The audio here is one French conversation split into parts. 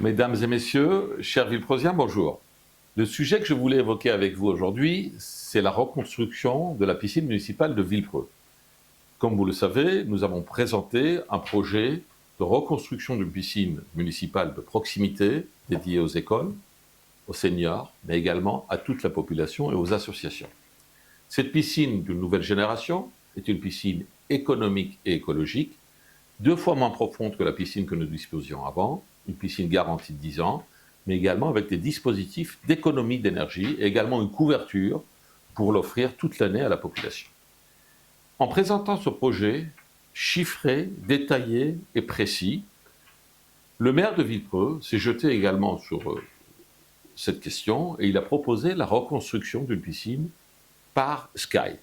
Mesdames et messieurs, chers Villepreusiens, bonjour. Le sujet que je voulais évoquer avec vous aujourd'hui, c'est la reconstruction de la piscine municipale de Villepreux. Comme vous le savez, nous avons présenté un projet de reconstruction d'une piscine municipale de proximité dédiée aux écoles, aux seniors, mais également à toute la population et aux associations. Cette piscine d'une nouvelle génération est une piscine économique et écologique, 2 fois moins profonde que la piscine que nous disposions avant, une piscine garantie de 10 ans, mais également avec des dispositifs d'économie d'énergie et également une couverture pour l'offrir toute l'année à la population. En présentant ce projet chiffré, détaillé et précis, le maire de Villepreux s'est jeté également sur cette question et il a proposé la reconstruction d'une piscine par Sky,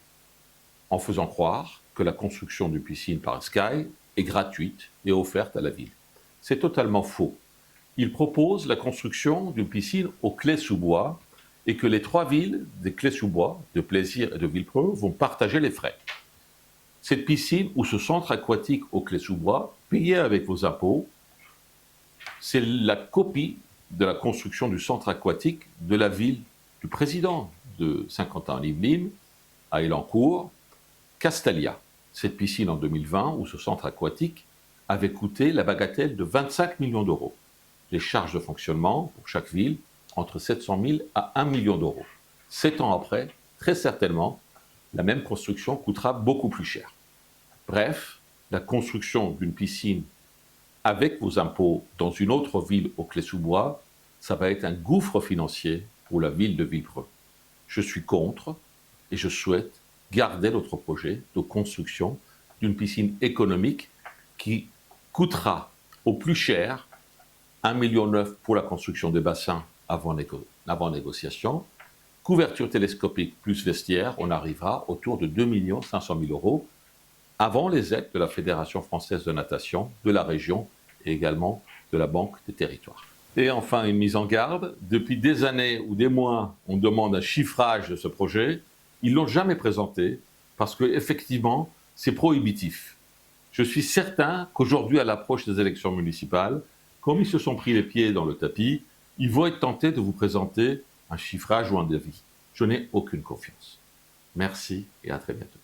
en faisant croire que la construction d'une piscine par Sky est gratuite et offerte à la ville. C'est totalement faux. Il propose la construction d'une piscine au Clé-sous-Bois et que les 3 villes des Clé-sous-Bois, de Plaisir et de Villepreux vont partager les frais. Cette piscine ou ce centre aquatique au Clé-sous-Bois, payé avec vos impôts, c'est la copie de la construction du centre aquatique de la ville du président de Saint-Quentin-en-Yvelines, à Elancourt, Castalia. Cette piscine en 2020, ou ce centre aquatique, avait coûté la bagatelle de 25 millions d'euros. Les charges de fonctionnement pour chaque ville, entre 700 000 à 1 million d'euros. 7 ans après, très certainement, la même construction coûtera beaucoup plus cher. Bref, la construction d'une piscine avec vos impôts dans une autre ville au Clé-sous-Bois, ça va être un gouffre financier pour la ville de Villepreux. Je suis contre et je souhaite garder notre projet de construction d'une piscine économique qui coûtera au plus cher 1,9 million pour la construction des bassins avant négociation, couverture télescopique plus vestiaire, on arrivera autour de 2 500 000 euros avant les aides de la Fédération française de natation, de la région et également de la Banque des territoires. Et enfin, une mise en garde. Depuis des années ou des mois, on demande un chiffrage de ce projet. Ils ne l'ont jamais présenté parce qu'effectivement, c'est prohibitif. Je suis certain qu'aujourd'hui, à l'approche des élections municipales, comme ils se sont pris les pieds dans le tapis, ils vont être tentés de vous présenter un chiffrage ou un devis. Je n'ai aucune confiance. Merci et à très bientôt.